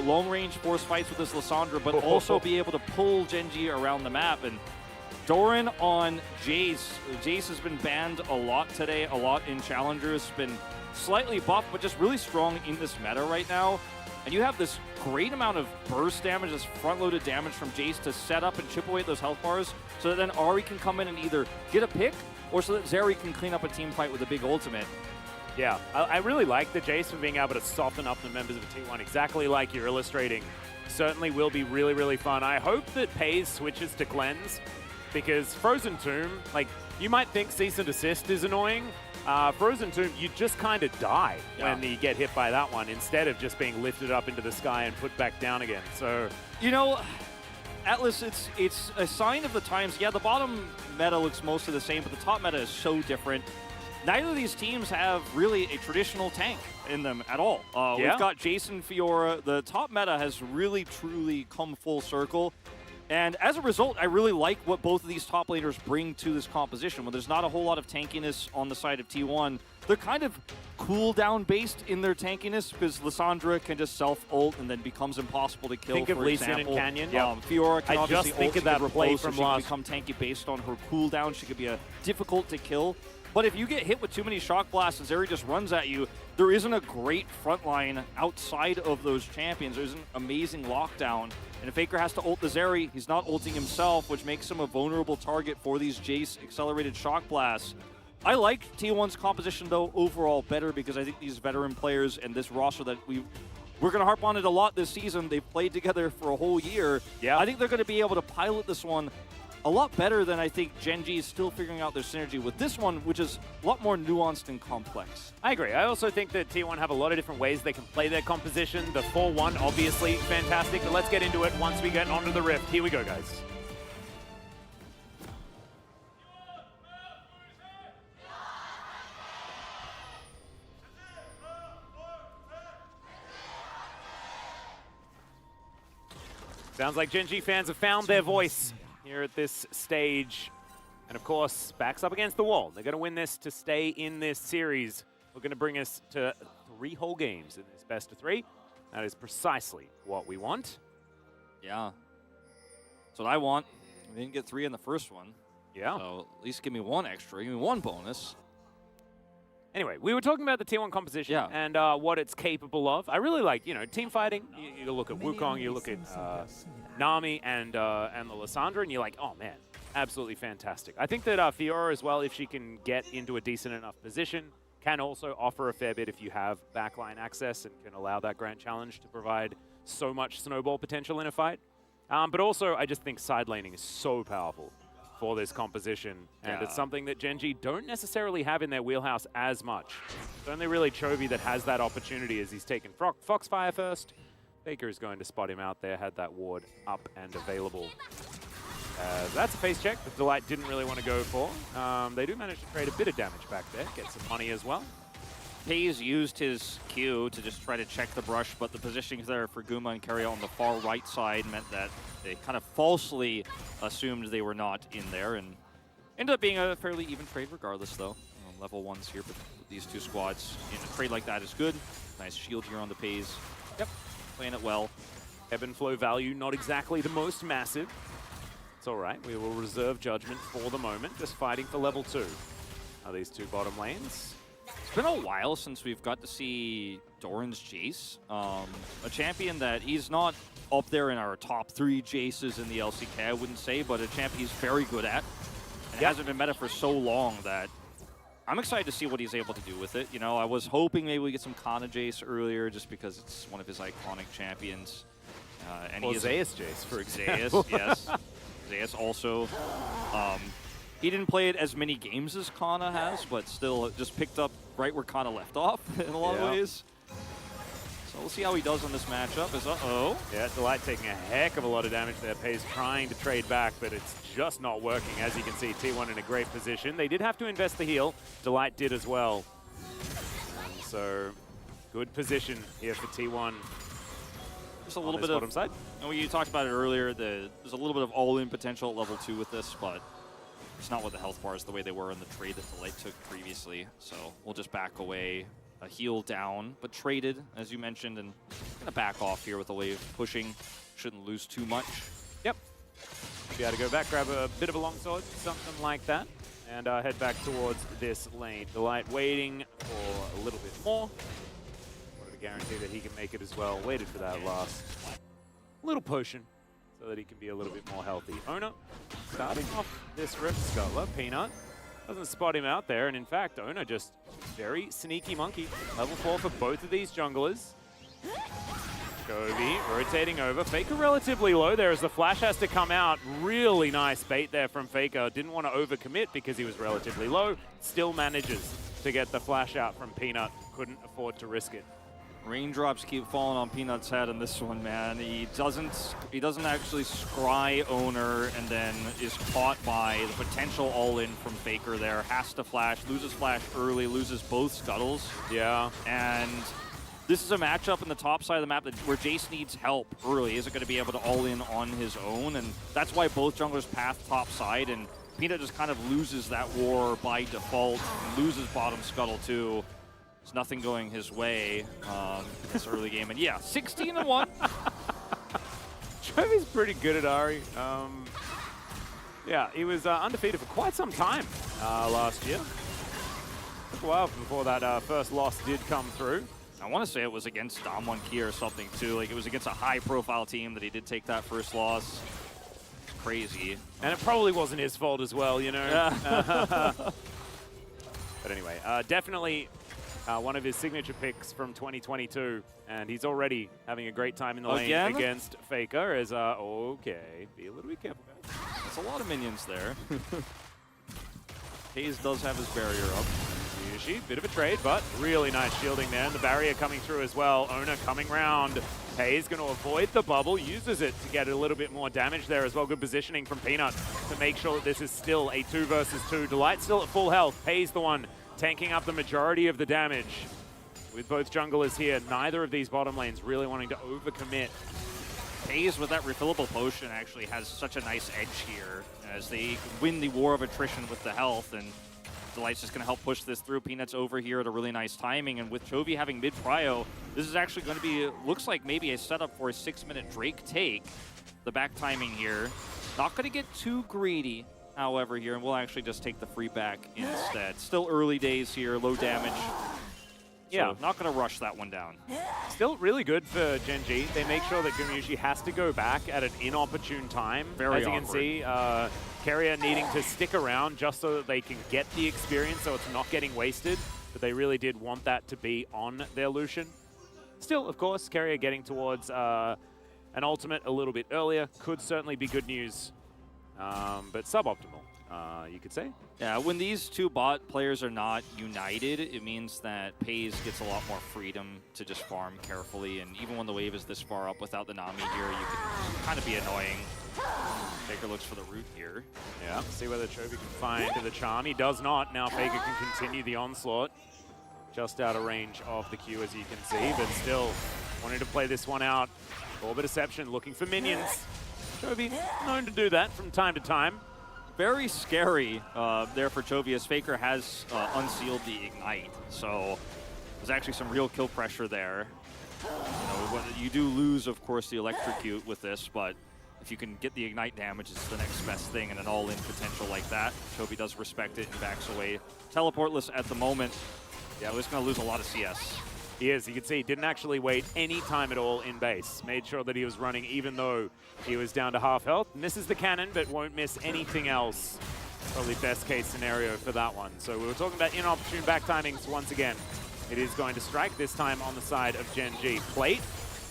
long-range force fights with this Lissandra, but also be able to pull Gen.G around the map. And Doran on Jace. Jace has been banned a lot today, a lot in Challengers, been slightly buffed, but just really strong in this meta right now. And you have this great amount of burst damage, this front-loaded damage from Jace to set up and chip away at those health bars so that then Ahri can come in and either get a pick or so that Zeri can clean up a team fight with a big ultimate. Yeah, I really like the Jace for being able to soften up the members of a T1 exactly like you're illustrating. Certainly will be really, really fun. I hope that Pays switches to Cleanse because Frozen Tomb, like, you might think Cease and Desist is annoying. Frozen Tomb, you just kind of die when you get hit by that one instead of just being lifted up into the sky and put back down again. So, you know, Atlas, it's a sign of the times. Yeah, the bottom meta looks mostly the same, but the top meta is so different. Neither of these teams have really a traditional tank in them at all. We've got Jason Fiora. The top meta has really, truly come full circle. And as a result, I really like what both of these top laners bring to this composition. When there's not a whole lot of tankiness on the side of T1, they're kind of cooldown based in their tankiness because Lissandra can just self-ult and then becomes impossible to kill. Think of Lee Sin and Canyon. Fiora can obviously think of that play from last. She can become tanky based on her cooldown. She could be difficult to kill. But if you get hit with too many shock blasts and Zeri just runs at you, there isn't a great front line outside of those champions. There's an amazing lockdown. And if Faker has to ult the Zeri, he's not ulting himself, which makes him a vulnerable target for these Jace accelerated shock blasts. I like T1's composition, though, overall better because I think these veteran players and this roster that we're going to harp on it a lot this season. They've played together for a whole year. Yeah. I think they're going to be able to pilot this one a lot better than I think Gen.G is still figuring out their synergy with this one, which is a lot more nuanced and complex. I agree. I also think that T1 have a lot of different ways they can play their composition. The 4-1, obviously, fantastic. But let's get into it once we get onto the Rift. Here we go, guys. Sounds like Gen.G fans have found their voice here at this stage. And of course, backs up against the wall. They're going to win this to stay in this series. We're going to bring us to 3 whole games in this best of 3. That is precisely what we want. Yeah. That's what I want. We didn't get 3 in the first one. Yeah. So at least give me 1 extra. Give me 1 bonus. Anyway, we were talking about the T1 composition and what it's capable of. I really like, you know, team fighting. You look at Wukong, you look at Nami and the Lissandra, and you're like, oh man, absolutely fantastic. I think that Fiora as well, if she can get into a decent enough position, can also offer a fair bit if you have backline access and can allow that Grand Challenge to provide so much snowball potential in a fight. But also, I just think side laning is so powerful for this composition, and it's something that Gen.G don't necessarily have in their wheelhouse as much. It's only really Chovy that has that opportunity as he's taken Foxfire first. Faker is going to spot him out there, had that ward up and available. That's a face check that Delight didn't really want to go for. They do manage to create a bit of damage back there, get some money as well. Pays used his Q to just try to check the brush, but the positionings there for Guma and Keria on the far right side meant that they kind of falsely assumed they were not in there, and ended up being a fairly even trade regardless, though. Level 1s here with these 2 squads. And a trade like that is good. Nice shield here on the Pays. Yep, playing it well. Ebb and flow value, not exactly the most massive. It's all right. We will reserve judgment for the moment, just fighting for level 2. Now these 2 bottom lanes. It's been a while since we've got to see Doran's Jace, a champion that he's not up there in our top 3 Jaces in the LCK, I wouldn't say, but a champion he's very good at. And hasn't been meta for so long that I'm excited to see what he's able to do with it. You know, I was hoping maybe we get some Kana Jace earlier just because it's one of his iconic champions. And well, Zeus Jace, for example. Zeus, yes. Zeus also. He didn't play it as many games as Kana has, but still just picked up right where Kana left off in a lot of ways. So we'll see how he does on this matchup. Yeah, Delight taking a heck of a lot of damage there. Pays trying to trade back, but it's just not working. As you can see, T1 in a great position. They did have to invest the heal. Delight did as well. And so, good position here for T1. Just a little bit of, side. You talked about it earlier, there's a little bit of all-in potential at level 2 with this, but it's not with the health bars the way they were in the trade that Delight took previously. So we'll just back away. a heal down, but traded, as you mentioned, and gonna back off here with the wave pushing. Shouldn't lose too much. Yep. Be able to go back, grab a bit of a longsword, something like that, and head back towards this lane. Delight waiting for a little bit more. Wanted to guarantee that he can make it as well. Waited for that last little potion so that he can be a little bit more healthy. Ona starting off this Rift Scuttler. Peanut doesn't spot him out there, and in fact, Ona just very sneaky monkey. Level 4 for both of these junglers. Chovy rotating over. Faker relatively low there as the flash has to come out. Really nice bait there from Faker. Didn't want to overcommit because he was relatively low. Still manages to get the flash out from Peanut. Couldn't afford to risk it. Raindrops keep falling on Peanut's head in this one, man. He doesn't actually scry Owner and then is caught by the potential all-in from Faker there. Has to flash, loses flash early, loses both scuttles. Yeah. And this is a matchup in the top side of the map where Jace needs help early. Isn't going to be able to all-in on his own, and that's why both junglers path top side, and Peanut just kind of loses that war by default, and loses bottom scuttle too. There's nothing going his way this early game, and yeah, 16-1. Chovy's pretty good at Ahri. Yeah, he was undefeated for quite some time last year. Took a while before that first loss did come through. I want to say it was against Damwon Kia or something too. Like, it was against a high-profile team that he did take that first loss. It's crazy. And it probably wasn't his fault as well, you know. Yeah. But anyway, definitely one of his signature picks from 2022, and he's already having a great time in the lane against Faker. As okay, be a little bit careful, guys. That's a lot of minions there. Hayes does have his barrier up. Yushi, bit of a trade, but really nice shielding there, and the barrier coming through as well. Ona coming round. Hayes going to avoid the bubble, uses it to get a little bit more damage there as well. Good positioning from Peanut to make sure that this is still a 2 versus 2. Delight still at full health. Hayes the one tanking up the majority of the damage. With both junglers here, neither of these bottom lanes really wanting to overcommit. Hayes with that refillable potion actually has such a nice edge here as they win the war of attrition with the health, and Delight's just going to help push this through. Peanut's over here at a really nice timing, and with Chovy having mid-prio, this is actually going to be, looks like maybe a setup for a 6-minute Drake take. The back timing here. Not going to get too greedy, however, here, and we'll actually just take the free back instead. Still early days here, low damage. Yeah, so not going to rush that one down. Still really good for Gen G. They make sure that Gumushi has to go back at an inopportune time. Very As you awkward. can see, Carrier needing to stick around just so that they can get the experience so it's not getting wasted. But they really did want that to be on their Lucian. Still, of course, Carrier getting towards an ultimate a little bit earlier could certainly be good news, but suboptimal, you could say. Yeah, when these two bot players are not united, it means that Pays gets a lot more freedom to just farm carefully, and even when the wave is this far up without the Nami here, you can kind of be annoying. Faker looks for the root here. Yeah, see whether Chovy can find the charm. He does not. Now Faker can continue the onslaught. Just out of range of the Q, as you can see, but still wanting to play this one out. Orb Deception looking for minions. Chovy known to do that from time to time. Very scary there for Chovy, as Faker has unsealed the Ignite. So there's actually some real kill pressure there. You do lose, of course, the Electrocute with this, but if you can get the Ignite damage, it's the next best thing, and an all-in potential like that. Chovy does respect it and backs away. Teleportless at the moment. Yeah, he's going to lose a lot of CS. He is. You can see he didn't actually wait any time at all in base. Made sure that he was running even though he was down to half health. Misses the cannon, but won't miss anything else. Probably best case scenario for that one. So we were talking about inopportune back timings once again. It is going to strike, this time on the side of Gen G. Plate,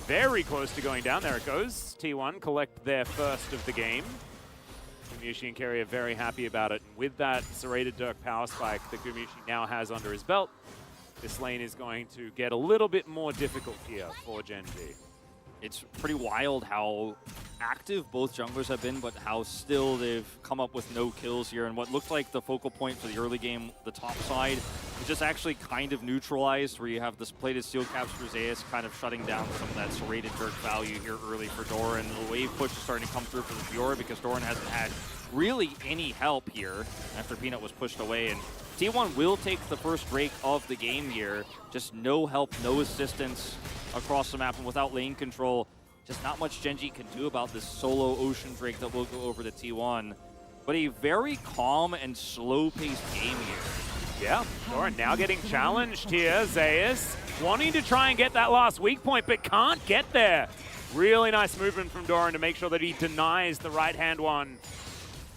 very close to going down. There it goes. T1 collect their first of the game. Gumushi and Kerry are very happy about it. And with that serrated Dirk power spike that Gumushi now has under his belt, this lane is going to get a little bit more difficult here for Gen G. It's pretty wild how active both junglers have been, but how still they've come up with no kills here. And what looked like the focal point for the early game, the top side, is just actually kind of neutralized, where you have this plated steel caps for Zeus kind of shutting down some of that serrated Dirk value here early for Doran. The wave push is starting to come through for the Fiora because Doran hasn't had really any help here after Peanut was pushed away. And T1 will take the first break of the game here. Just no help, no assistance across the map, and without lane control, just not much Gen.G can do about this solo Ocean Drake that will go over to T1. But a very calm and slow-paced game here. Yeah, Doran now getting challenged here. Zeus wanting to try and get that last weak point, but can't get there. Really nice movement from Doran to make sure that he denies the right-hand one.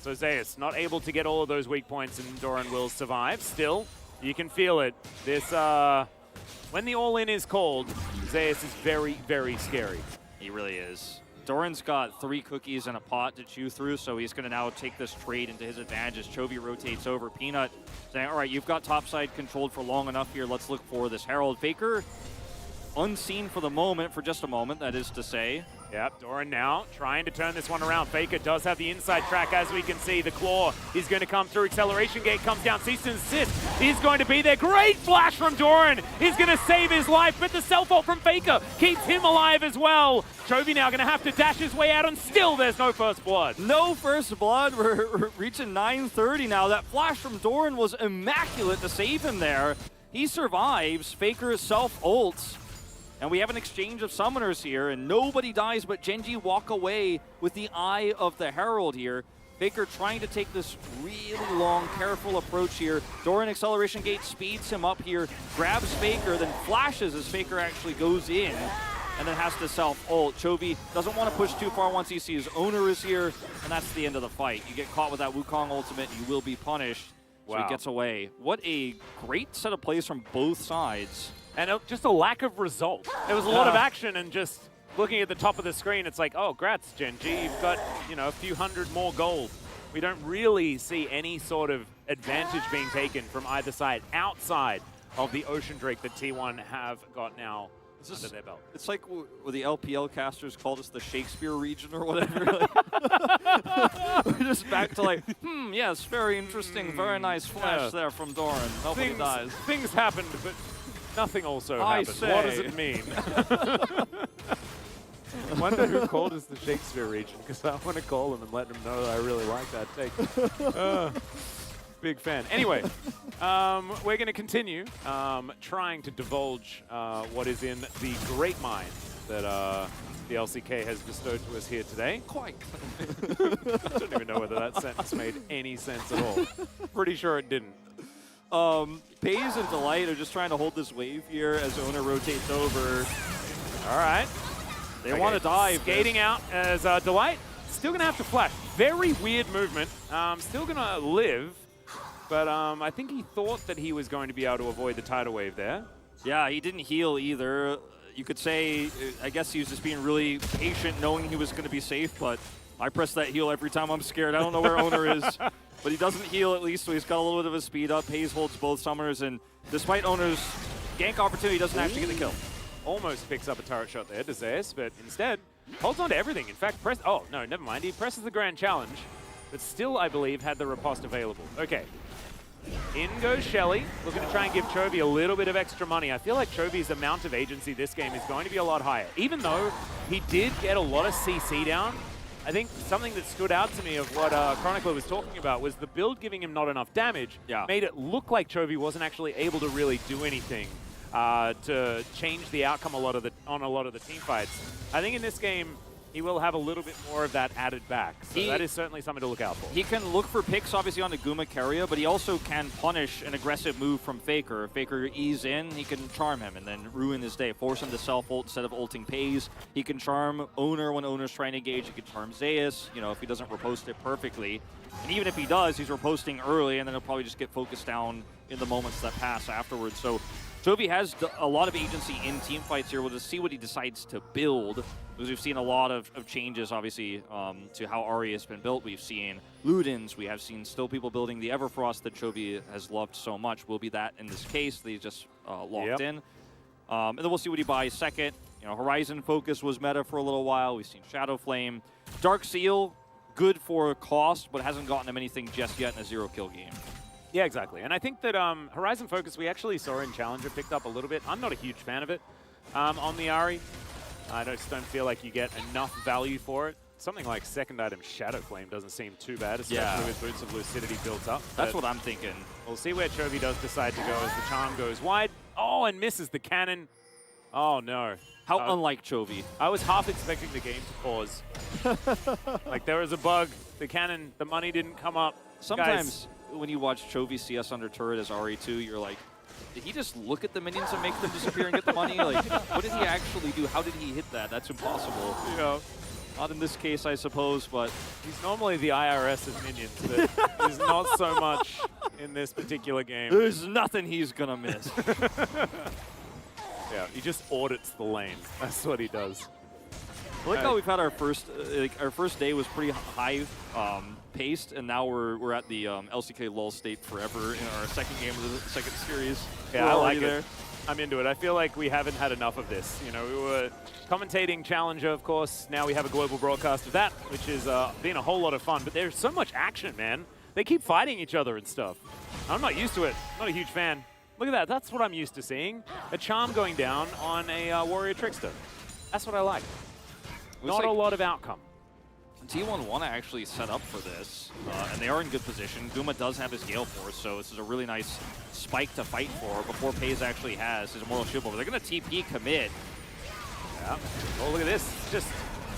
So Zeus not able to get all of those weak points, and Doran will survive. Still, you can feel it. This, when the all-in is called, Zeus is very, very scary. He really is. Doran's got 3 cookies and a pot to chew through, so he's going to now take this trade into his advantage as Chovy rotates over. Peanut saying, all right, you've got topside controlled for long enough here. Let's look for this Herald. Faker, unseen for the moment, for just a moment, that is to say. Yep, Doran now trying to turn this one around. Faker does have the inside track, as we can see. The claw is going to come through. Acceleration gate comes down. Season's assist is going to be there. Great flash from Doran. He's going to save his life, but the self-ult from Faker keeps him alive as well. Chovy now going to have to dash his way out, and still there's no first blood. No first blood. We're reaching 9:30 now. That flash from Doran was immaculate to save him there. He survives. Faker self-ults. And we have an exchange of summoners here, and nobody dies but Gen.G walk away with the Eye of the Herald here. Faker trying to take this really long, careful approach here. Doran acceleration gate speeds him up here, grabs Faker, then flashes as Faker actually goes in, and then has to self-ult. Chovy doesn't want to push too far once he sees Owner is here, and that's the end of the fight. You get caught with that Wukong ultimate, you will be punished. So he gets away. What a great set of plays from both sides. And just a lack of result. There was a lot of action, and just looking at the top of the screen, it's like, oh, grats, Gen.G. You've got, you know, a few hundred more gold. We don't really see any sort of advantage being taken from either side outside of the Ocean Drake that T1 have got now under their belt. It's like what the LPL casters called us the Shakespeare region or whatever. We're just back to like, yes, very interesting, very nice flash there from Doran. Nobody dies. Things happened, but nothing also happened. What does it mean? I wonder who called us the Shakespeare region, because I want to call him and let him know that I really like that take. Big fan. Anyway, we're going to continue trying to divulge what is in the great mind that the LCK has bestowed to us here today. Quite. I don't even know whether that sentence made any sense at all. Pretty sure it didn't. Pays and Delight are just trying to hold this wave here as Owner rotates over. All right. They want to dive. Skating out as Delight. Still going to have to flash. Very weird movement. Still going to live. But I think he thought that he was going to be able to avoid the tidal wave there. Yeah, he didn't heal either. You could say, I guess he was just being really patient, knowing he was going to be safe, but I press that heal every time I'm scared. I don't know where Owner is. But he doesn't heal at least, so he's got a little bit of a speed up. Hayes holds both summoners, and despite Owner's gank opportunity, he doesn't actually get the kill. Almost picks up a turret shot there to Zeus, but instead holds on to everything. In fact, oh, no, never mind. He presses the Grand Challenge, but still, I believe, had the riposte available. Okay. In goes Shelly, looking to try and give Chovy a little bit of extra money. I feel like Chovy's amount of agency this game is going to be a lot higher. Even though he did get a lot of CC down, I think something that stood out to me of what Chronicler was talking about was the build giving him not enough damage made it look like Chovy wasn't actually able to really do anything to change the outcome on a lot of the team fights. I think in this game, he will have a little bit more of that added back. So that is certainly something to look out for. He can look for picks, obviously, on the Guma Keria, but he also can punish an aggressive move from Faker. If Faker ease in, he can charm him and then ruin his day. Force him to self-ult instead of ulting Pays. He can charm Owner when Owner's trying to engage. He can charm Zeus, you know, if he doesn't riposte it perfectly. And even if he does, he's riposting early, and then he'll probably just get focused down in the moments that pass afterwards. So Chovy has a lot of agency in team fights here. We'll just see what he decides to build, because we've seen a lot of changes, obviously, to how Ahri has been built. We've seen Ludens. We have seen still people building the Everfrost that Chovy has loved so much. Will be that in this case. They just locked in. And then we'll see what he buys second. You know, Horizon Focus was meta for a little while. We've seen Shadow Flame. Dark Seal, good for cost, but hasn't gotten him anything just yet in a zero-kill game. Yeah, exactly. And I think that Horizon Focus, we actually saw in Challenger, picked up a little bit. I'm not a huge fan of it on the Ahri. I just don't feel like you get enough value for it something like second item Shadow Flame doesn't seem too bad, especially with Boots of Lucidity built up. That's what I'm thinking. We'll see where Chovy does decide to go as the charm goes wide. Oh, and misses the cannon. Oh, no. How unlike Chovy. I was half expecting the game to pause. Like, there was a bug. The cannon, the money didn't come up. Sometimes when you watch Chovy CS under turret as RE2, you're like, did he just look at the minions and make them disappear and get the money? Like, what did he actually do? How did he hit that? That's impossible. You know, not in this case, I suppose, but he's normally the IRS of minions, but he's not so much in this particular game. There's nothing he's gonna miss. Yeah, he just audits the lane. That's what he does. I like how we've had our first day was pretty high paced, and now we're at the LCK lull state forever in our second game of the second series. Yeah, I like it. I'm into it. I feel like we haven't had enough of this. You know, we were commentating Challenger, of course. Now we have a global broadcast of that, which has been a whole lot of fun. But there's so much action, man. They keep fighting each other and stuff. I'm not used to it. Not a huge fan. Look at that. That's what I'm used to seeing. A charm going down on a Warrior Trickster. That's what I like. Not a lot of outcome. T1 want to actually set up for this, and they are in good position. Guma does have his Gale Force, so this is a really nice spike to fight for before Pays actually has his Immortal Shield over. They're going to TP commit. Yeah. Oh, look at this. Just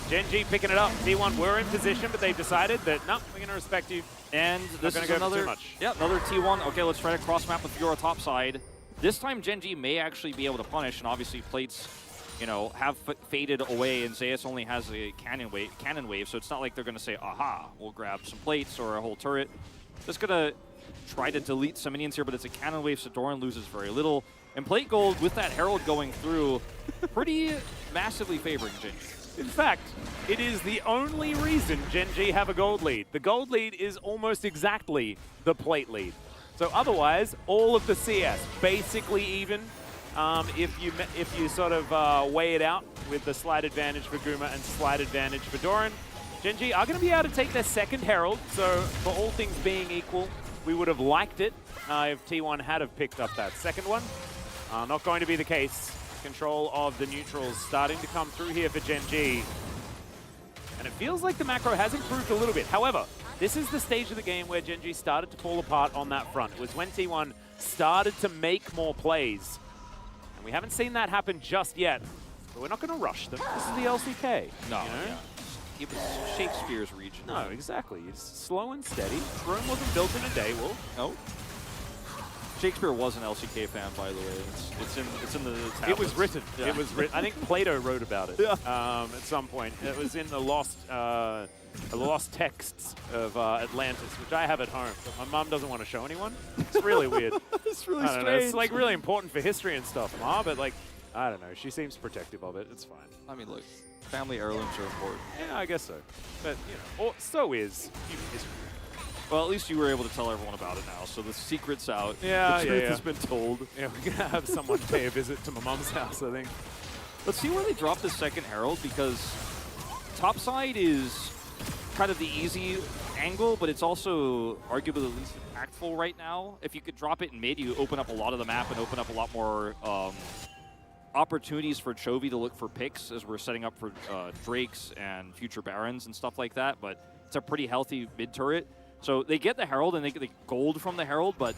Gen G picking it up. T1 were in position, but they've decided that, no, we're going to respect you. And this is another T1. Okay, let's try to cross map with Fiora topside. This time Gen G may actually be able to punish, and obviously plates, you know, have faded away, and Zeus only has a cannon wave, so it's not like they're going to say, aha, we'll grab some plates or a whole turret. Just going to try to delete some minions here, but it's a cannon wave, so Doran loses very little. And Plate Gold, with that Herald going through, pretty massively favoring Gen G. In fact, it is the only reason Gen G have a gold lead. The gold lead is almost exactly the plate lead. So otherwise, all of the CS basically even. If you sort of weigh it out with the slight advantage for Guma and slight advantage for Doran, Gen G are going to be able to take their second Herald. So for all things being equal, we would have liked it if T1 had have picked up that second one. Not going to be the case. Control of the neutrals starting to come through here for Gen G. And it feels like the macro has improved a little bit. However, this is the stage of the game where Gen G started to fall apart on that front. It was when T1 started to make more plays. We haven't seen that happen just yet, but we're not going to rush them. This is the LCK. No, you know? It was Shakespeare's region. No, exactly. It's slow and steady. Rome wasn't built in a day, Will. No. Shakespeare was an LCK fan, by the way. It's in the tablets. It was written. Yeah. It was written. I think Plato wrote about it at some point. It was in the lost texts of Atlantis, which I have at home, but my mum doesn't want to show anyone. It's really weird. It's really strange. Know, it's like really important for history and stuff, Ma, but like, I don't know. She seems protective of it. It's fine. I mean, look, family heirlooms are important. Yeah, I guess so. But, you know, so is human history. Well, at least you were able to tell everyone about it now, so the secret's out. Yeah, the truth has been told. Yeah, we're going to have someone pay a visit to my mom's house, I think. Let's see where they drop the second Herald, because topside is kind of the easy angle, but it's also arguably the least impactful right now. If you could drop it in mid, you open up a lot of the map and open up a lot more opportunities for Chovy to look for picks as we're setting up for Drakes and future Barons and stuff like that, but it's a pretty healthy mid turret. So they get the Herald and they get the gold from the Herald, but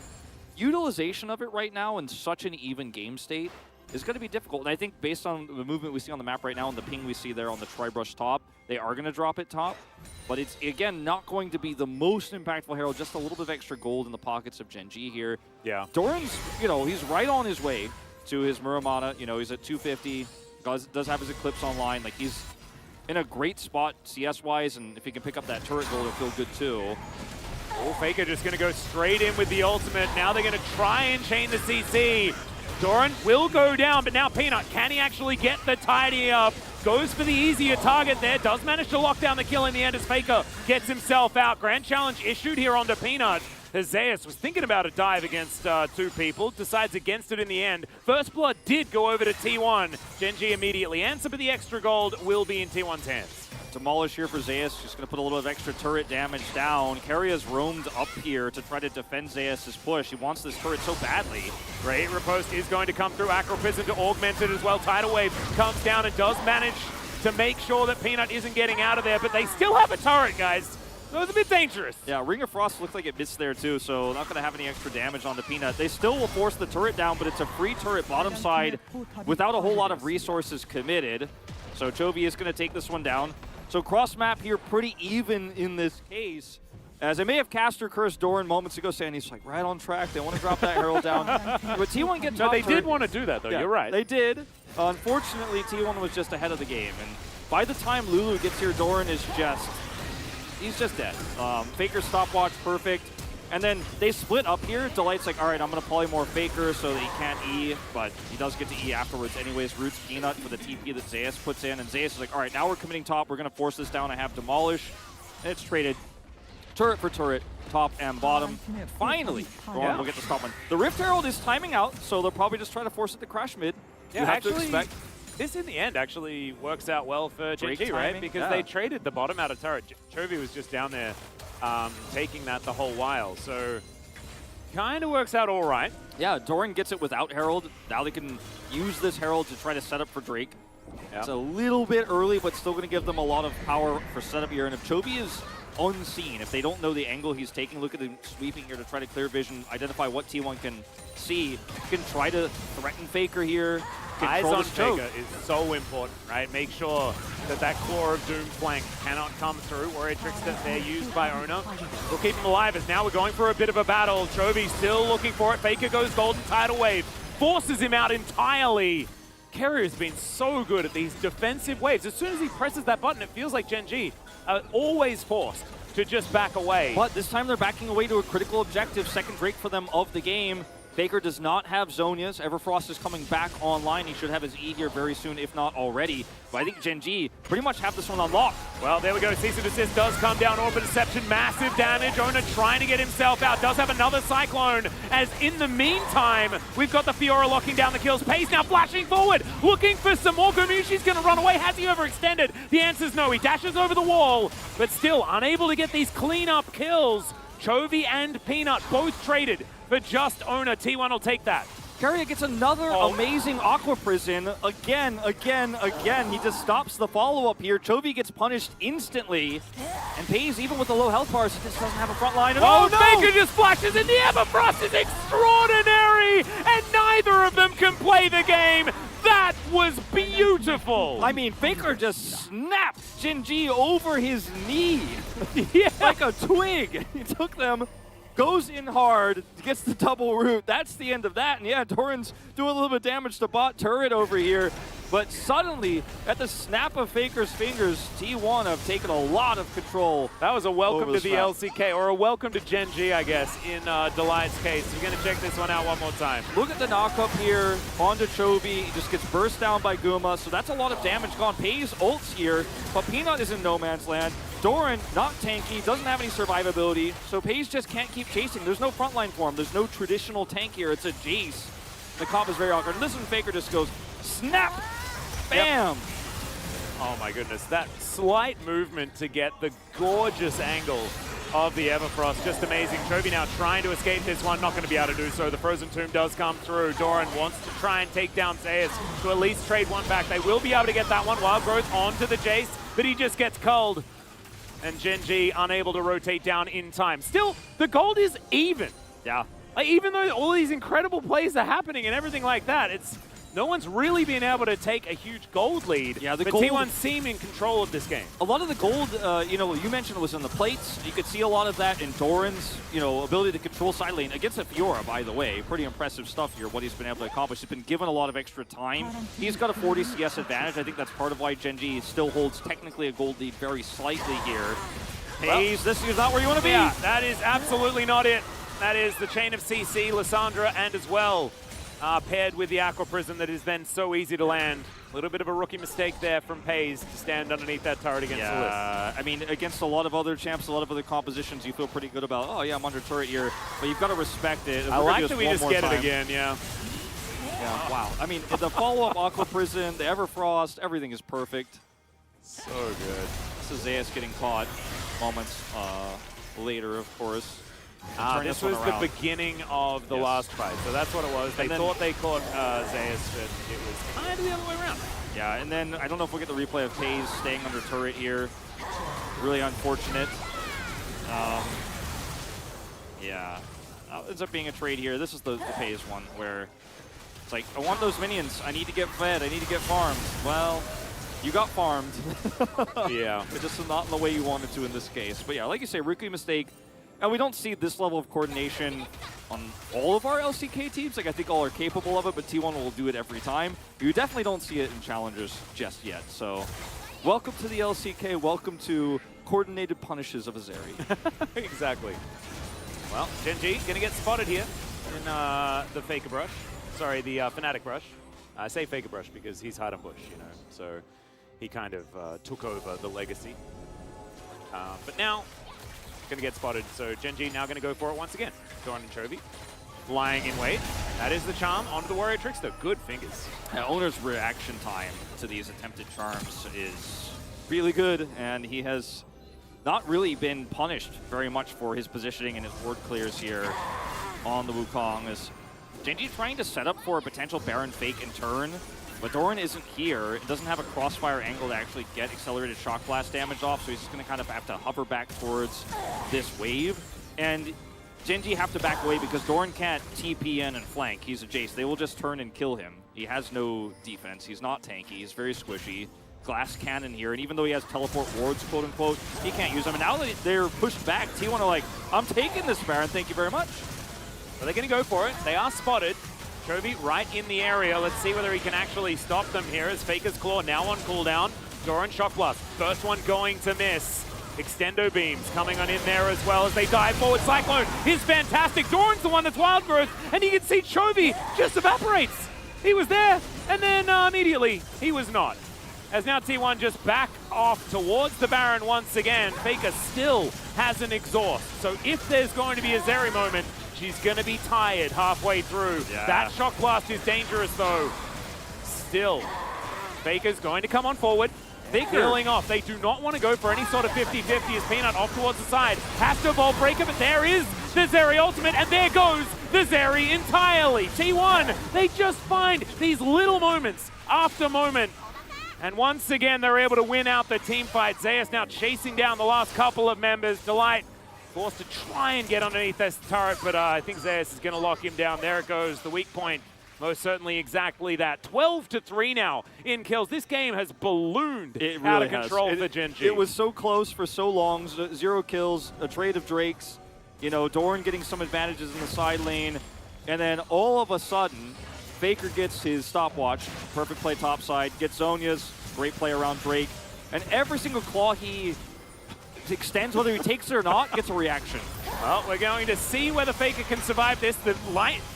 utilization of it right now in such an even game state is going to be difficult. And I think based on the movement we see on the map right now and the ping we see there on the Tribrush top, they are going to drop it top. But it's, again, not going to be the most impactful Herald, just a little bit of extra gold in the pockets of Gen G here. Yeah. Doran's, you know, he's right on his way to his Muramana. You know, he's at 250, does have his Eclipse online. Like, he's in a great spot CS-wise, and if he can pick up that turret gold, it'll feel good too. Oh, Faker just going to go straight in with the ultimate. Now they're going to try and chain the CC. Doran will go down, but now Peanut, can he actually get the tidy up? Goes for the easier target there, does manage to lock down the kill in the end as Faker gets himself out. Grand challenge issued here onto Peanut. Zeus was thinking about a dive against two people, decides against it in the end. First blood did go over to T1. Gen G immediately answer, but the extra gold will be in T1's hands. Demolish here for Zeus, just going to put a little bit of extra turret damage down. Karia's roamed up here to try to defend Zeus' push. He wants this turret so badly. Great riposte is going to come through. Acro Prison to augment it as well. Tidal Wave comes down and does manage to make sure that Peanut isn't getting out of there, but they still have a turret, guys. So it's a bit dangerous. Yeah, Ring of Frost looked like it missed there too, so not going to have any extra damage on the Peanut. They still will force the turret down, but it's a free turret bottom side without a whole lot of resources committed. So Chovy is going to take this one down. So cross map here pretty even in this case. As I may have caster cursed Doran moments ago, saying he's like right on track. They want to drop that Herald down. But T1 gets No, they did want to do that though. Yeah, you're right. They did. Unfortunately, T1 was just ahead of the game, and by the time Lulu gets here, Doran is he's just dead. Faker's stopwatch perfect. And then they split up here. Delight's like, all right, I'm going to polymorph Faker so that he can't E, but he does get to E afterwards anyways. Roots Peanut for the TP that Zayas puts in. And Zayas is like, all right, now we're committing top. We're going to force this down. I have Demolish. And it's traded turret for turret, top and bottom. Finally, we'll get the stop one. The Rift Herald is timing out, so they'll probably just try to force it to crash mid. Yeah, you have actually, to expect. This in the end actually works out well for GG, right? Because they traded the bottom out of turret. Chovy was just down there taking that the whole while. So kind of works out all right. Yeah, Doran gets it without Herald. Now they can use this Herald to try to set up for Drake. Yep. It's a little bit early, but still going to give them a lot of power for setup here. And if Chovy is unseen, if they don't know the angle he's taking, look at him sweeping here to try to clear vision, identify what T1 can see, can try to threaten Faker here. Eyes on Faker is so important, right? Make sure that that Claw of Doom flank cannot come through. Warrior tricks that they're used by Ona will keep him alive as now we're going for a bit of a battle. Chovy still looking for it. Faker goes Golden Tidal Wave, forces him out entirely. Carrier has been so good at these defensive waves. As soon as he presses that button, it feels like Gen G are always forced to just back away. But this time they're backing away to a critical objective, second Drake for them of the game. Faker does not have Zonias. Everfrost is coming back online. He should have his E here very soon, if not already. But I think Gen G pretty much have this one unlocked. Well, there we go. Cease and desist does come down. Orbit Deception, massive damage. Ona trying to get himself out. Does have another Cyclone. As in the meantime, we've got the Fiora locking down the kills. Pace now flashing forward, looking for some more. Gomushi's going to run away. Has he overextended? The answer's no. He dashes over the wall, but still unable to get these clean-up kills. Chovy and Peanut both traded for just Ona. T1 will take that. Carrier gets another amazing Aqua Prison. Again. He just stops the follow-up here. Chovy gets punished instantly. And Pays, even with the low health bars, he just doesn't have a front line. Oh, no! Faker just flashes in. The Everfrost is extraordinary! And neither of them can play the game. That was beautiful. I mean, Faker just snapped Gen G over his knee. Yeah. Like a twig. He took them. Goes in hard, gets the double root. That's the end of that. And yeah, Doran's doing a little bit of damage to bot turret over here. But suddenly, at the snap of Faker's fingers, T1 have taken a lot of control. That was a welcome to the LCK, or a welcome to Gen G, I guess, in Delight's case. We're going to check this one out one more time. Look at the knock-up here onto Chovy. He just gets burst down by Guma, so that's a lot of damage gone. Pays ults here, but Peanut is in no man's land. Doran, not tanky, doesn't have any survivability, so Pays just can't keep chasing. There's no frontline for him. There's no traditional tank here. It's a Jace. The comp is very awkward. And this one, Faker just goes, snap, bam. Yep. Oh my goodness, that slight movement to get the gorgeous angle of the Everfrost, just amazing. Chovy now trying to escape this one, not going to be able to do so. The Frozen Tomb does come through. Doran wants to try and take down Zayas to at least trade one back. They will be able to get that one. Wild Growth onto the Jace, but he just gets culled. And Gen G unable to rotate down in time. Still, the gold is even. Yeah. Like, even though all these incredible plays are happening and everything like that, it's no one's really been able to take a huge gold lead. Yeah, but T1 seem in control of this game. A lot of the gold, you mentioned was in the plates. You could see a lot of that in Doran's, ability to control side lane against a Fiora, by the way. Pretty impressive stuff here, what he's been able to accomplish. He's been given a lot of extra time. He's got a 40 CS advantage. I think that's part of why Gen G still holds technically a gold lead very slightly here. Hayes, this is not where you want to be. Yeah, that is absolutely not it. That is the chain of CC, Lissandra, and as well paired with the Aqua Prism that is then so easy to land. A little bit of a rookie mistake there from Pays to stand underneath that turret against the list. I mean, against a lot of other champs, a lot of other compositions, you feel pretty good about, oh yeah, I'm under turret here, but you've got to respect it. I like that we just get it again, yeah. Yeah, wow. I mean, the follow-up Aqua Prison, the Everfrost, everything is perfect. So good. This is Zayas getting caught moments later, of course. This was the beginning of the last fight, so that's what it was. They thought they caught Zayas, but it was kind of the other way around. Yeah, and then I don't know if we'll get the replay of Pays staying under turret here. Really unfortunate. Yeah, ends up being a trade here. This is the Pays one where it's like, I want those minions. I need to get fed. I need to get farmed. Well, you got farmed. Yeah. But just not in the way you wanted to in this case. But yeah, like you say, rookie mistake. And we don't see this level of coordination on all of our LCK teams. Like, I think all are capable of it, but T1 will do it every time. You definitely don't see it in challengers just yet. So, welcome to the LCK. Welcome to coordinated punishes of Azeri. Exactly. Well, Gen.G gonna get spotted here in the Faker Brush. Sorry, the Fnatic Brush. I say Faker Brush because he's hard on bush, you know. So, he kind of took over the legacy. But now, going to get spotted, so Gen.G now going to go for it once again. Doran and Chovy lying in wait. That is the charm onto the Warrior Trickster. Good fingers. Owner's reaction time to these attempted charms is really good, and he has not really been punished very much for his positioning and his ward clears here on the Wukong. As Gen.G trying to set up for a potential Baron fake and turn, but Doran isn't here. It doesn't have a crossfire angle to actually get accelerated shock blast damage off, so he's just going to kind of have to hover back towards this wave. And Gen.G have to back away because Doran can't TP in and flank. He's a Jace. They will just turn and kill him. He has no defense. He's not tanky. He's very squishy. Glass cannon here, and even though he has teleport wards, quote unquote, he can't use them. And now that they're pushed back, T1 are like, I'm taking this Baron, thank you very much. But they're going to go for it. They are spotted. Chovy right in the area. Let's see whether he can actually stop them here as Faker's Claw now on cooldown. Doran Shock Blast. First one going to miss. Extendo Beams coming on in there as well as they dive forward. Cyclone is fantastic. Doran's the one that's Wild Growth, and you can see Chovy just evaporates. He was there, and then immediately he was not. As now T1 just back off towards the Baron once again. Faker still has an exhaust. So if there's going to be a Zeri moment, she's going to be tired halfway through. Yeah. That Shock Blast is dangerous, though. Still, Faker's going to come on forward. They're peeling off. They do not want to go for any sort of 50-50 as Peanut off towards the side. Has to Vault Breaker, but there is the Zeri ultimate, and there goes the Zeri entirely. T1, they just find these little moments after moment. And once again, they're able to win out the team fight. Zeus now chasing down the last couple of members. Delight forced to try and get underneath this turret, but I think Zeus is going to lock him down. There it goes, the weak point. Most certainly exactly that. 12-3 now in kills. This game has ballooned out of control for Gen.G. It was so close for so long. 0 kills, a trade of Drakes. You know, Doran getting some advantages in the side lane. And then all of a sudden, Faker gets his stopwatch. Perfect play topside. Gets Zhonya's. Great play around Drake. And every single claw he extends, whether he takes it or not, gets a reaction. Well, we're going to see whether Faker can survive this. The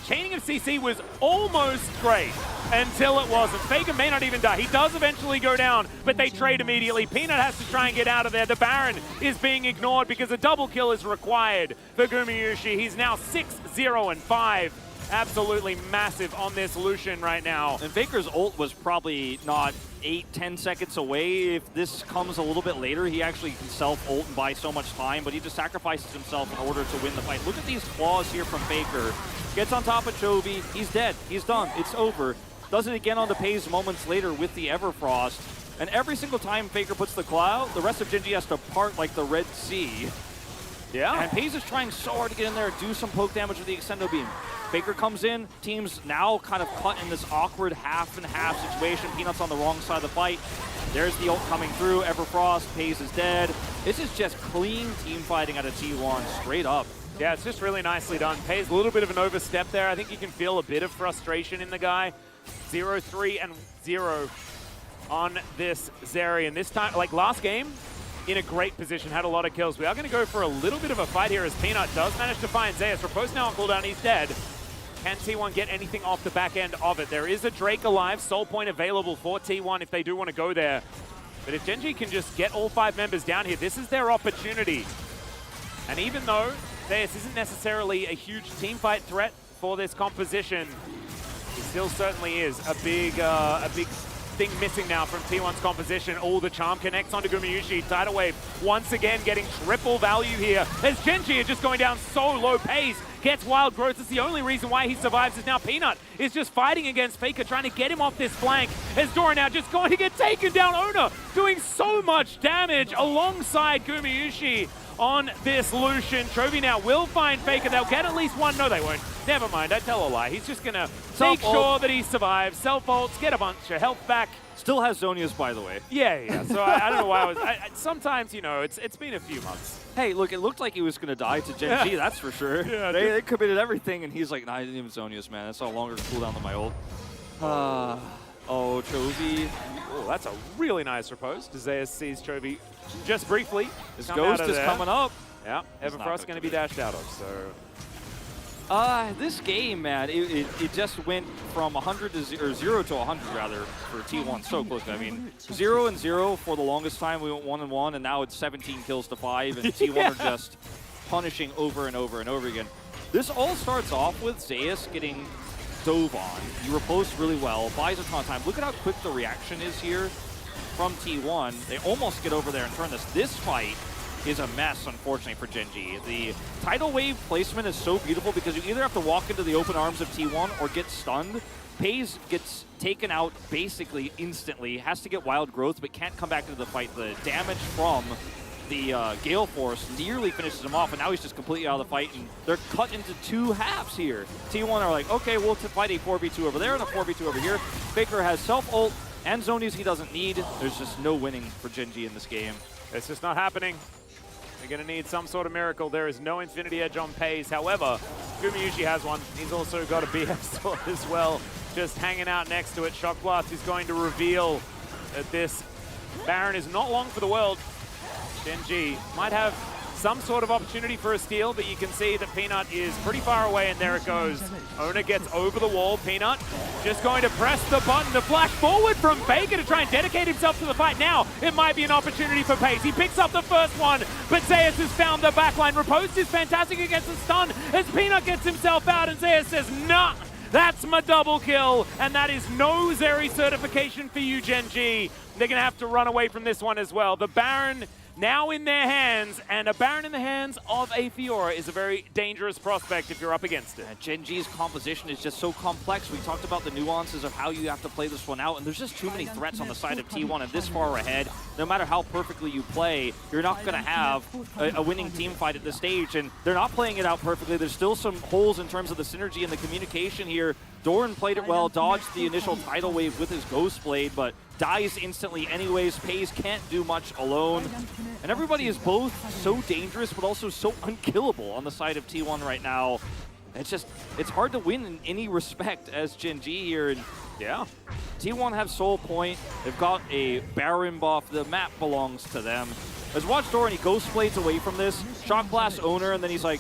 chaining of CC was almost great until it wasn't. Faker may not even die. He does eventually go down, but they trade immediately. Peanut has to try and get out of there. The Baron is being ignored because a double kill is required for Gumayusi. He's now 6-0-5. Absolutely massive on this Lucian right now. And Faker's ult was probably not 8-10 seconds away. If this comes a little bit later, he actually can self-ult and buy so much time, but he just sacrifices himself in order to win the fight. Look at these claws here from Faker. Gets on top of Chovy. He's dead. He's done. It's over. Does it again on the Pays moments later with the Everfrost. And every single time Faker puts the claw out, the rest of Gen.G has to part like the Red Sea. Yeah. And Pays is trying so hard to get in there, do some poke damage with the Extendo Beam. Faker comes in, team's now kind of caught in this awkward half-and-half situation. Peanut's on the wrong side of the fight. There's the ult coming through, Everfrost, Pays is dead. This is just clean team fighting out of T1, straight up. Yeah, it's just really nicely done. Pays a little bit of an overstep there. I think you can feel a bit of frustration in the guy. 0-3-0 on this Zeri. And this time, like last game, in a great position, had a lot of kills. We are going to go for a little bit of a fight here as Peanut does manage to find Zeus. Repose now on cooldown, he's dead. Can T1 get anything off the back end of it? There is a Drake alive, soul point available for T1 if they do want to go there. But if Gen.G can just get all 5 members down here, this is their opportunity. And even though Zeus isn't necessarily a huge team fight threat for this composition, he still certainly is a big thing missing now from T1's composition. Oh, the charm connects onto Gumayusi. Tidal Wave once again getting triple value here as Gen.G are just going down so low pace. gets wild growth. It's the only reason why he survives is now Peanut is just fighting against Faker, trying to get him off this flank. As Doran now just going to get taken down. Ona doing so much damage alongside Gumayusi on this Lucian. Chovy now will find Faker. They'll get at least one. No, they won't. Never mind. I tell a lie. He's just going to make sure that he survives. Self-ults, get a bunch of health back. Still has Zonia's, by the way. Yeah. So I don't know why I was... sometimes, you know, it's been a few months. Hey, look, it looked like he was going to die to Gen G, that's for sure. Yeah, they committed everything, and he's like, nah, I didn't even Zonia's, man. That's a longer cooldown than my ult. Oh, Chovy. Oh, that's a really nice repose. Zeus sees Chovy just briefly. His ghost is coming up. Yeah, Evan Frost going to be dashed out of, so... This game, man, it just went from 100 to 0, or 0 to 100 rather, for T1 so quickly. I mean, 0 and 0 for the longest time. We went 1 and 1, and now it's 17 kills to 5, and T1 are just punishing over and over and over again. This all starts off with Zeus getting dove on. He ripostes really well, buys a ton of time. Look at how quick the reaction is here from T1. They almost get over there and turn this. This fight is a mess, unfortunately, for Gen G. The tidal wave placement is so beautiful because you either have to walk into the open arms of T1 or get stunned. Pays gets taken out basically instantly, has to get wild growth, but can't come back into the fight. The damage from the Gale Force nearly finishes him off, and now he's just completely out of the fight, and they're cut into two halves here. T1 are like, okay, we'll fight a 4v2 over there and a 4v2 over here. Faker has self-ult and Zonies he doesn't need. There's just no winning for Gen G in this game. It's just not happening. They're going to need some sort of miracle. There is no Infinity Edge on Pays. However, Gumayusi has one. He's also got a BF sword as well, just hanging out next to it. Shock Blast is going to reveal that this Baron is not long for the world. Gen G might have some sort of opportunity for a steal, but you can see that Peanut is pretty far away, and there it goes. Ona gets over the wall. Peanut just going to press the button to flash forward from Faker to try and dedicate himself to the fight. Now it might be an opportunity for Pace. He picks up the first one, but Zeus has found the backline. Riposte is fantastic against the stun as Peanut gets himself out, and Zeus says, nah, that's my double kill, and that is no Zeri certification for you, Gen G. They're going to have to run away from this one as well. The Baron now in their hands, and a Baron in the hands of a Fiora is a very dangerous prospect if you're up against it. Gen G's composition is just so complex. We talked about the nuances of how you have to play this one out, and there's just too many threats on the side of T1, and this far ahead, no matter how perfectly you play, you're not going to have a winning team fight at this stage, and they're not playing it out perfectly. There's still some holes in terms of the synergy and the communication here. Doran played it well, dodged the initial tidal wave with his Ghost Blade, but dies instantly anyways. Pays can't do much alone. And everybody is both so dangerous, but also so unkillable on the side of T1 right now. It's hard to win in any respect as Gen G here. And yeah, T1 have Soul Point. They've got a Baron buff. The map belongs to them. As watch Doran, he Ghost Blades away from this. Shock Blast owner, and then he's like,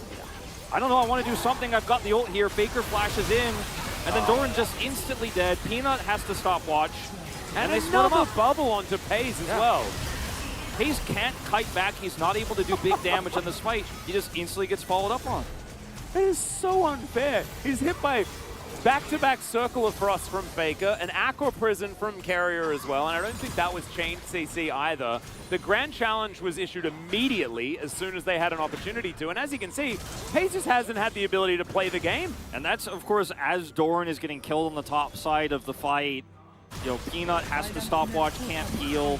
I don't know, I want to do something. I've got the ult here. Faker flashes in, and then Doran just instantly dead. Peanut has to stop watch. And they split him up. Bubble onto Pays as well. Pays can't kite back. He's not able to do big damage in this fight. He just instantly gets followed up on. It is so unfair. He's hit by back-to-back Circle of Frost from Faker, an Aqua Prison from Carrier as well, and I don't think that was chained CC either. The Grand Challenge was issued immediately as soon as they had an opportunity to, and as you can see, Pays just hasn't had the ability to play the game. And that's, of course, as Doran is getting killed on the top side of the fight. You know, Peanut has to stopwatch, can't heal.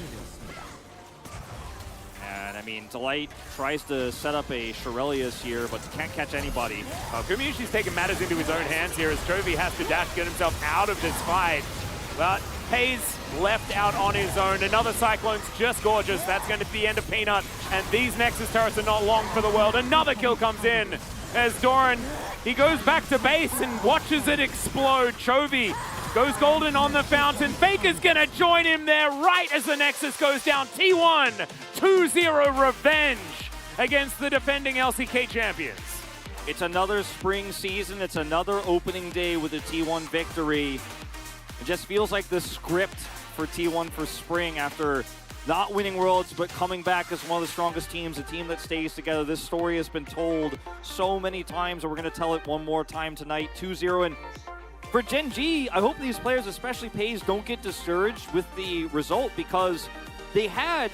And, I mean, Delight tries to set up a Shirelius here, but can't catch anybody. Gumayusi's taking matters into his own hands here as Chovy has to dash, get himself out of this fight. But Pays left out on his own. Another Cyclone's just gorgeous. That's going to be the end of Peanut. And these Nexus turrets are not long for the world. Another kill comes in as Doran, he goes back to base and watches it explode. Chovy goes golden on the fountain. Faker's gonna join him there right as the Nexus goes down. T1, 2-0 revenge against the defending LCK champions. It's another spring season. It's another opening day with a T1 victory. It just feels like the script for T1 for spring after not winning Worlds, but coming back as one of the strongest teams, a team that stays together. This story has been told so many times, and we're gonna tell it one more time tonight. 2-0, and for Gen G, I hope these players, especially Pays, don't get discouraged with the result because they had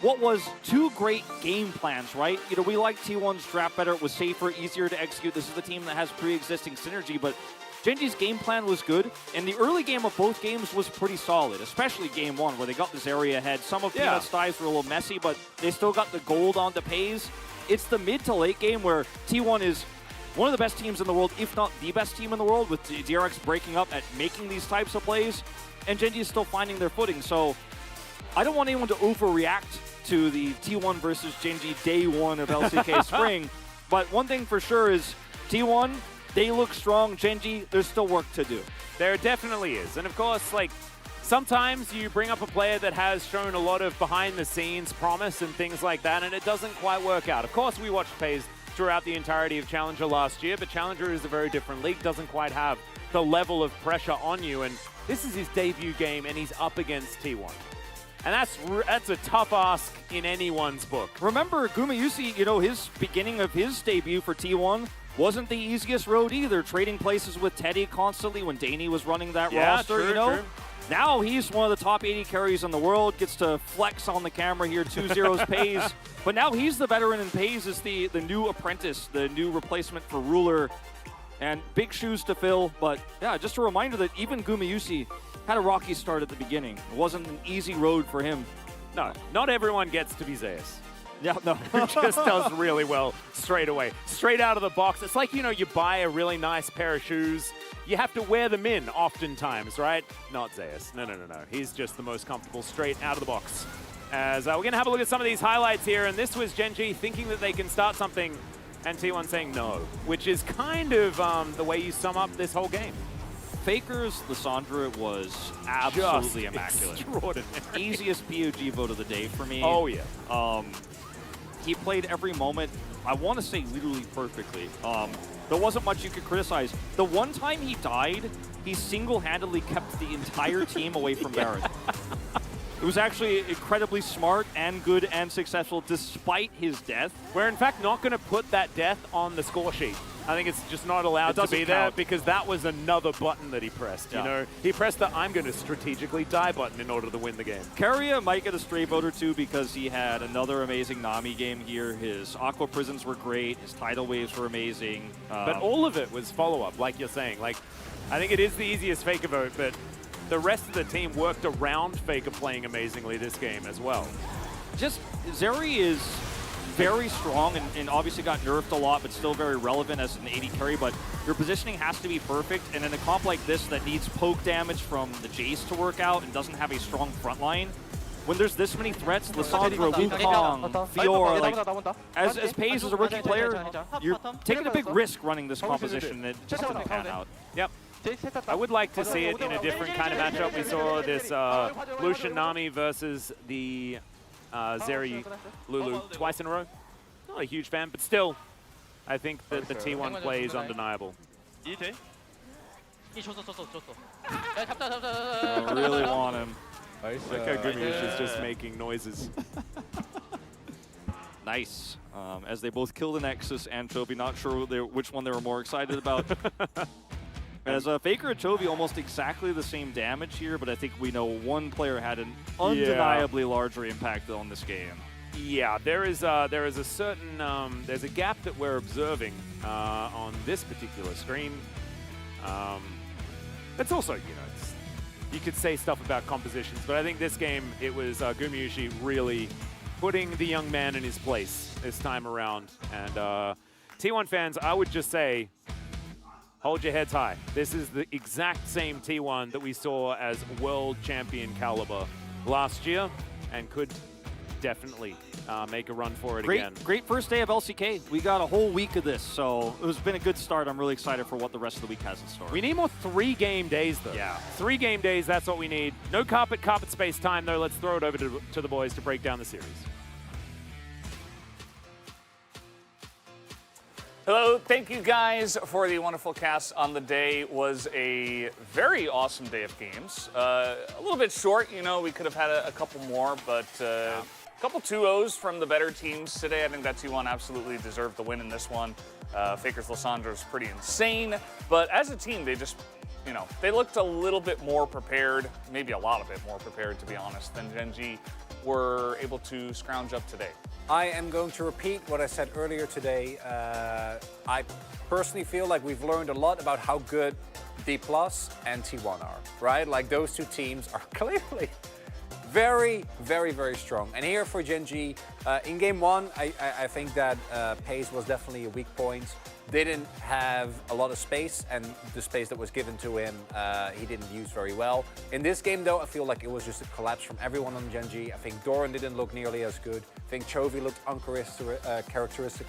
what was 2 great game plans, right? You know, we like T1's draft better. It was safer, easier to execute. This is the team that has pre-existing synergy, but Gen.G's game plan was good, and the early game of both games was pretty solid, especially game 1, where they got this area ahead. Some of Peanut's dives were a little messy, but they still got the gold onto Pays. It's the mid to late game where T1 is one of the best teams in the world, if not the best team in the world, with DRX breaking up at making these types of plays, and Gen.G is still finding their footing. So I don't want anyone to overreact to the T1 versus Gen.G day 1 of LCK Spring, but one thing for sure is T1, they look strong. Gen.G, there's still work to do. There definitely is. And of course, like, sometimes you bring up a player that has shown a lot of behind-the-scenes promise and things like that, and it doesn't quite work out. Of course, we watched Pays throughout the entirety of Challenger last year, but Challenger is a very different league, doesn't quite have the level of pressure on you, and this is his debut game, and he's up against T1. And that's a tough ask in anyone's book. Remember, Gumayusi, you know, his beginning of his debut for T1 wasn't the easiest road either, trading places with Teddy constantly when Daney was running that roster, true, you know? True. Now he's one of the top 80 carries in the world, gets to flex on the camera here, 2-0s Pays. But now he's the veteran, and Pays is the new apprentice, the new replacement for Ruler. And big shoes to fill, but yeah, just a reminder that even Gumayusi had a rocky start at the beginning. It wasn't an easy road for him. No, not everyone gets to be Zeus. Yeah, no. Who just does really well straight away. Straight out of the box. It's like, you know, you buy a really nice pair of shoes. You have to wear them in oftentimes, right? Not Zeus. No. He's just the most comfortable straight out of the box. As we're going to have a look at some of these highlights here, and this was Gen.G thinking that they can start something, and T1 saying no, which is kind of the way you sum up this whole game. Faker's Lissandra was absolutely immaculate. Extraordinary. Easiest POG vote of the day for me. Oh, yeah. He played every moment, I want to say literally perfectly. There wasn't much you could criticize. The one time he died, he single-handedly kept the entire team away from Baron. It was actually incredibly smart and good and successful despite his death. We're in fact not going to put that death on the score sheet. I think it's just not allowed to be there because that was another button that he pressed. Yeah. You know, he pressed the I'm going to strategically die button in order to win the game. Keria might get a stray vote or two because he had another amazing Nami game here. His Aqua Prisons were great. His tidal waves were amazing. But all of it was follow-up, like you're saying. Like, I think it is the easiest Faker vote, but the rest of the team worked around Faker playing amazingly this game as well. Just, Zeri is very strong and obviously got nerfed a lot, but still very relevant as an AD carry, but your positioning has to be perfect, and in a comp like this that needs poke damage from the Jace to work out and doesn't have a strong front line, when there's this many threats, Lissandra, Wukong, Fiora, like, as Pays as a rookie player, you're taking a big risk running this composition, and it just didn't pan out. Yep. I would like to see it in a different kind of matchup. We saw this Lucian Nami versus the Zeri Lulu twice in a row. Not a huge fan, but still, I think that the T1 play is undeniable. I really want him. Like how Gumayusi is just making noises. Nice. As they both kill the Nexus and Chovy, not sure which one they were more excited about. As Faker and Chovy almost exactly the same damage here, but I think we know one player had an undeniably larger impact on this game. Yeah, there is a certain there's a gap that we're observing on this particular screen. It's also, you know, you could say stuff about compositions, but I think this game it was Gumayusi really putting the young man in his place this time around. And T1 fans, I would just say, hold your heads high. This is the exact same T1 that we saw as world champion caliber last year and could definitely make a run for it again. Great first day of LCK. We got a whole week of this, so it has been a good start. I'm really excited for what the rest of the week has in store. We need more 3-game days, though. Yeah. 3-game days, that's what we need. No carpet space time, though. Let's throw it over to the boys to break down the series. Hello, thank you guys for the wonderful cast on the day. It was a very awesome day of games. A little bit short, you know, we could have had a couple more, but a couple 2-0s from the better teams today. I think that T1 absolutely deserved the win in this one. Faker's Lissandra is pretty insane, but as a team, they just, you know, they looked a little bit more prepared, maybe a lot of bit more prepared, to be honest, than Gen.G. were able to scrounge up today? I am going to repeat what I said earlier today. I personally feel like we've learned a lot about how good D+ and T1 are, right? Like those two teams are clearly very, very, very strong. And here for Gen G, in game one, I think that pace was definitely a weak point. Didn't have a lot of space, and the space that was given to him, he didn't use very well. In this game, though, I feel like it was just a collapse from everyone on Gen G. I think Doran didn't look nearly as good. I think Chovy looked uncharacteristically